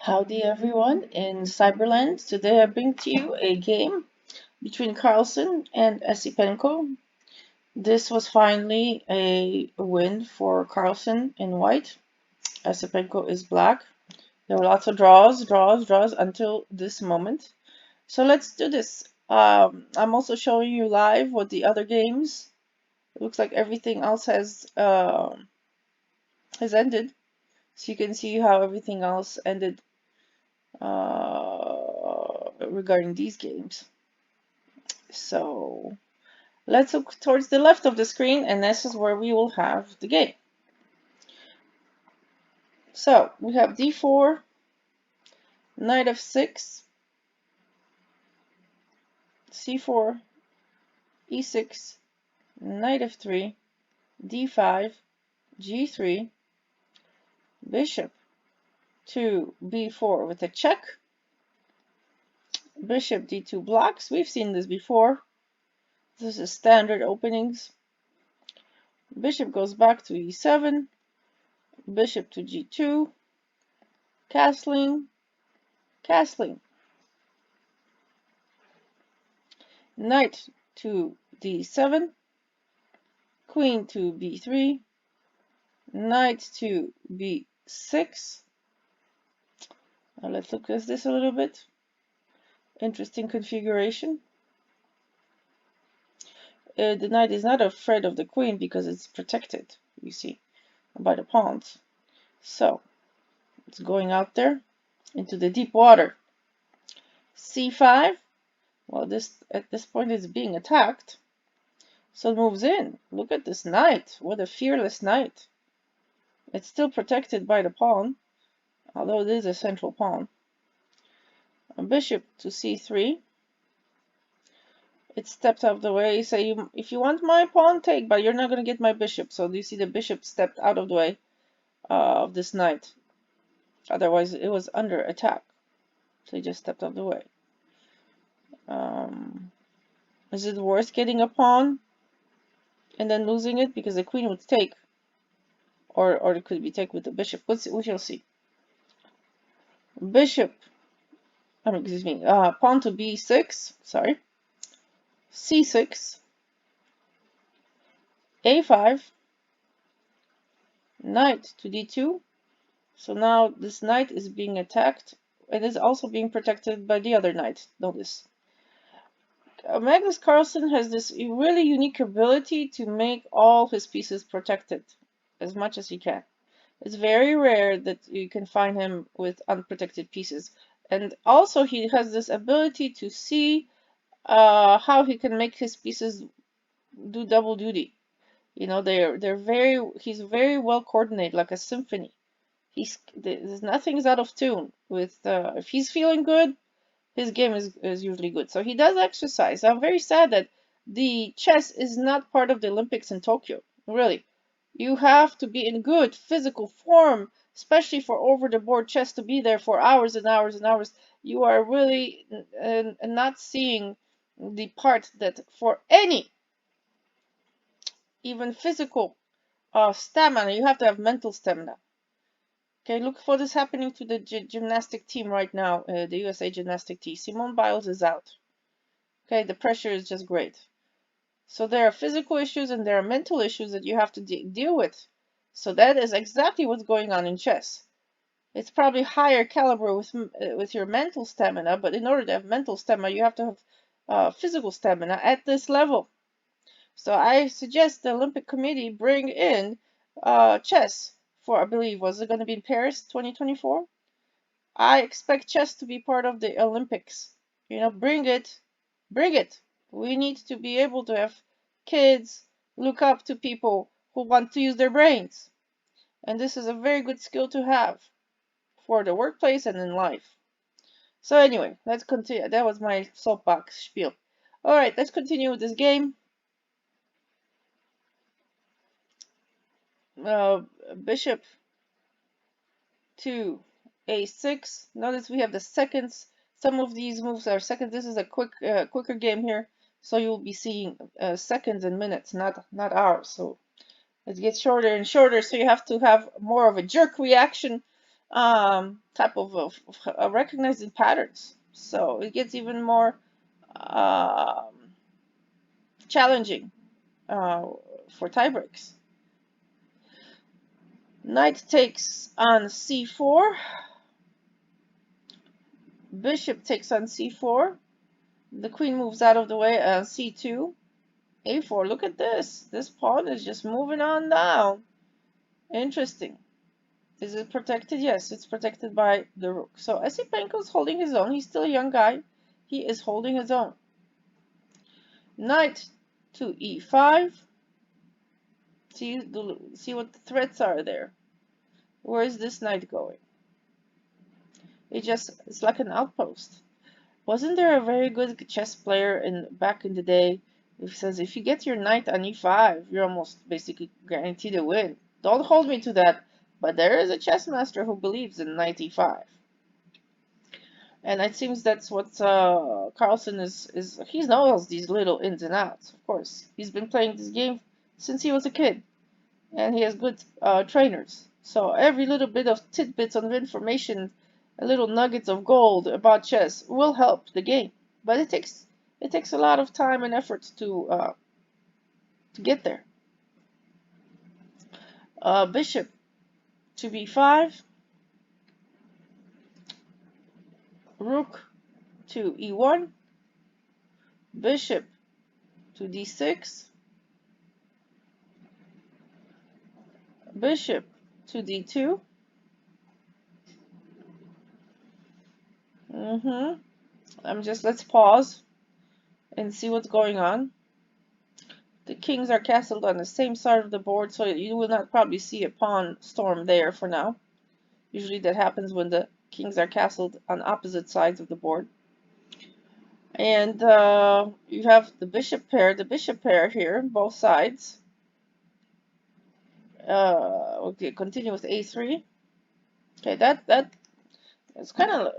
Howdy everyone in Cyberland. Today I bring to you a game between Carlsen and Esipenko. This was finally a win for Carlsen in white. Esipenko is black. There were lots of draws until this moment. So let's do this. I'm also showing you live what the other games. It looks like everything else has ended. So you can see how everything else ended regarding these games. So let's look towards the left of the screen, and this is where we will have the game. So we have d4, knight f6, c4, e6, knight f3, d5, g3, bishop to b4 with a check, bishop d2 blocks. We've seen this before. This is standard openings. Bishop goes back to e7, bishop to g2, castling, knight to d7, queen to b3, knight to b6. Now let's look at this a little bit. Interesting configuration. The knight is not afraid of the queen because it's protected, you see, by the pawns. So it's going out there into the deep water. c5. Well, at this point it's being attacked. So it moves in. Look at this knight. What a fearless knight. It's still protected by the pawn, although it is a central pawn. A bishop to c3. It stepped out of the way. Say, if you want my pawn, take, but you're not going to get my bishop. So do you see the bishop stepped out of the way of this knight? Otherwise, it was under attack. So he just stepped out of the way. Is it worth getting a pawn and then losing it? Because the queen would take. Or it could be take with the bishop. We shall see. Bishop. Excuse me. Pawn to b6. Sorry. c6. a5. Knight to d2. So now this knight is being attacked and is also being protected by the other knight. Notice. Magnus Carlsen has this really unique ability to make all his pieces protected as much as he can. It's very rare that you can find him with unprotected pieces. And also he has this ability to see how he can make his pieces do double duty. You know, he's very well coordinated, like a symphony. Nothing's out of tune with if he's feeling good, his game is usually good. So he does exercise. I'm very sad that the chess is not part of the Olympics in Tokyo. Really, you have to be in good physical form, especially for over the board chess, to be there for hours and hours and hours. You are really not seeing the part that for any even physical stamina, you have to have mental stamina. Okay, look for this happening to the gymnastic team right now, the USA gymnastic team. Simone Biles is out. Okay, the pressure is just great. So there are physical issues and there are mental issues that you have to deal with. So that is exactly what's going on in chess. It's probably higher caliber with your mental stamina, but in order to have mental stamina, you have to have physical stamina at this level. So I suggest the Olympic Committee bring in chess for, I believe, was it going to be in Paris 2024? I expect chess to be part of the Olympics. You know, bring it, bring it. We need to be able to have kids look up to people who want to use their brains. And this is a very good skill to have for the workplace and in life. So anyway, let's continue. That was my soapbox spiel. All right, let's continue with this game. Bishop to a6. Notice we have the seconds. Some of these moves are seconds. This is a quicker game here, so you'll be seeing seconds and minutes, not hours. So it gets shorter and shorter, so you have to have more of a jerk reaction type of recognizing patterns. So it gets even more challenging for tiebreaks. Knight takes on c4. Bishop takes on c4. The queen moves out of the way on c2. a4. Look at this. This pawn is just moving on down. Interesting. Is it protected? Yes, it's protected by the rook. So Esipenko is holding his own. He's still a young guy. He is holding his own. Knight to e5. See what the threats are there. Where is this knight going? It's like an outpost. Wasn't there a very good chess player back in the day who says if you get your knight on e5, you're almost basically guaranteed a win? Don't hold me to that, but there is a chess master who believes in knight e5. And it seems that's what Carlsen is. He knows these little ins and outs. Of course, he's been playing this game since he was a kid, and he has good trainers. So every little bit of tidbits of information, a little nuggets of gold about chess will help the game. But it takes a lot of time and effort to get there. Bishop to b5. Rook to e1. Bishop to d6. Bishop to d2. Let's pause and see what's going on. The kings are castled on the same side of the board, so you will not probably see a pawn storm there for now. Usually that happens when the kings are castled on opposite sides of the board. And you have the bishop pair here, both sides. Okay, continue with a3. Okay, that it's kind of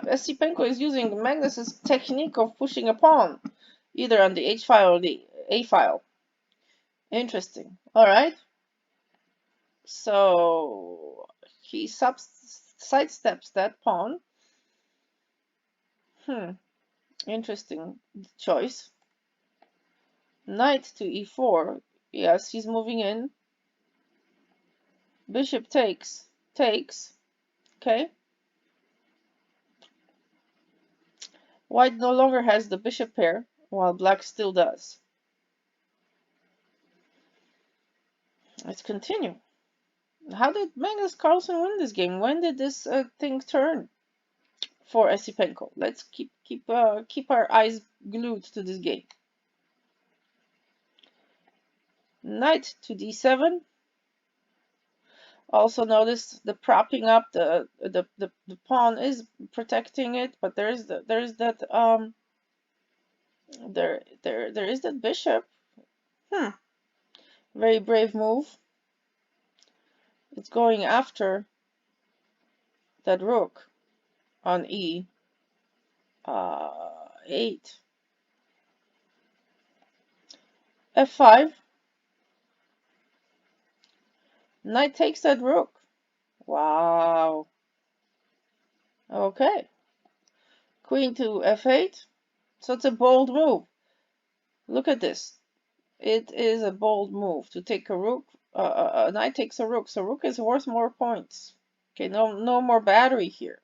Esipenko is using Magnus's technique of pushing a pawn, either on the h file or the a file. Interesting. All right. So he sidesteps that pawn. Interesting choice. Knight to e4. Yes, he's moving in. Bishop takes. Okay. White no longer has the bishop pair, while black still does. Let's continue. How did Magnus Carlsen win this game? When did this thing turn for Esipenko? Let's keep our eyes glued to this game. Knight to d7. Also notice the propping up, the pawn is protecting it, but there is that bishop. Very brave move. It's going after that rook on e8. f5. Knight takes that rook. Wow. Okay. Queen to f8. So it's a bold move. Look at this. It is a bold move to take a rook. Knight takes a rook. So rook is worth more points. Okay, no more battery here.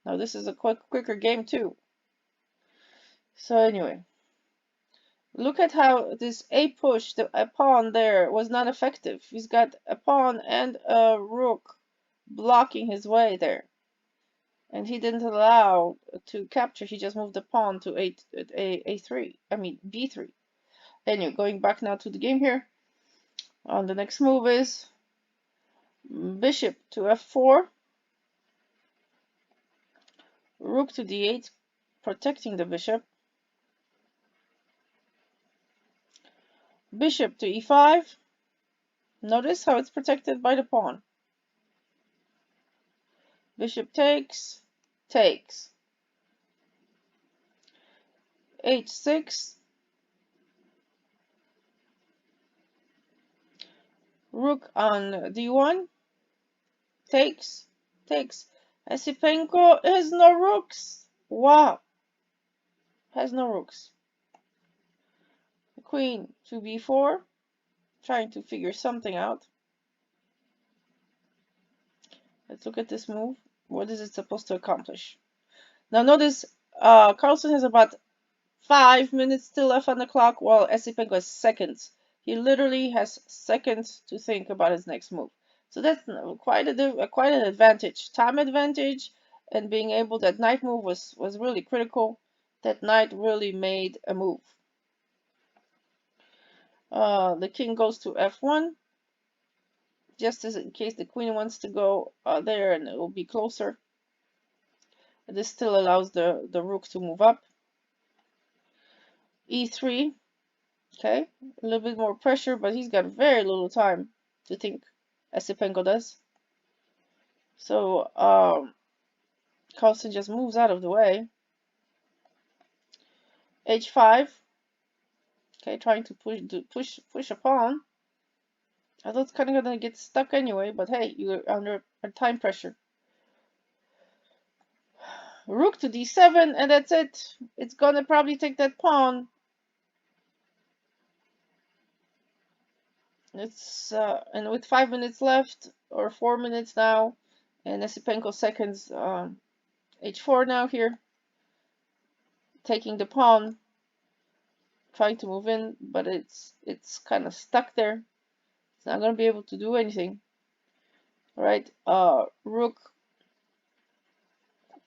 Now this is a quicker game too. So anyway, look at how this a push, a pawn there was not effective. He's got a pawn and a rook blocking his way there. And he didn't allow to capture. He just moved the pawn to a3. I mean b3. Anyway, going back now to the game here. The next move is bishop to f4. Rook to d8, protecting the bishop. Bishop to e5. Notice how it's protected by the pawn. Bishop takes. h6. Rook on d1. Takes. takes. Esipenko has no rooks. Wow. Has no rooks. Queen to b4. Trying to figure something out. Let's look at this move. What is it supposed to accomplish? Now notice Carlsen has about 5 minutes still left on the clock, while Esipenko has seconds. He literally has seconds to think about his next move. So that's quite an advantage. Time advantage, and being able, that knight move was really critical. That knight really made a move. The king goes to f1, just as in case the queen wants to go there, and it will be closer. This still allows the rook to move up. e3. Okay, a little bit more pressure, but he's got very little time to think, Esipenko does. So Carlsen just moves out of the way. h5. Okay, trying to push a pawn. I thought it's kind of gonna get stuck anyway, but hey, you're under time pressure. Rook to d7, and that's it. It's gonna probably take that pawn. It's and with 5 minutes left, or 4 minutes now, and Esipenko seconds, h4 now here, taking the pawn, trying to move in, but it's kind of stuck there. It's not going to be able to do anything. All right, rook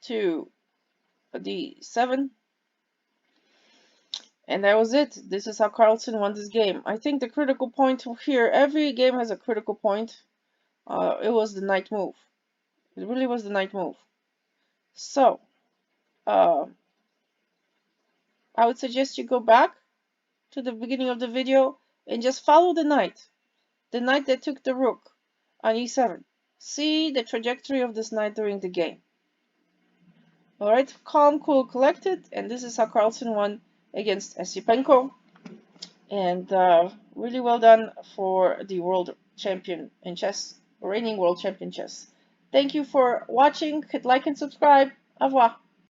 to d7, and that was it. This is how Carlsen won this game. I think the critical point here, every game has a critical point. It was the knight move. It really was the knight move. So I would suggest you go back to the beginning of the video and just follow the knight that took the rook on e7. See the trajectory of this knight during the game. Alright, calm, cool, collected, and this is how Carlsen won against Esipenko. And really well done for the world champion in chess, reigning world champion chess. Thank you for watching. Hit like and subscribe. Au revoir.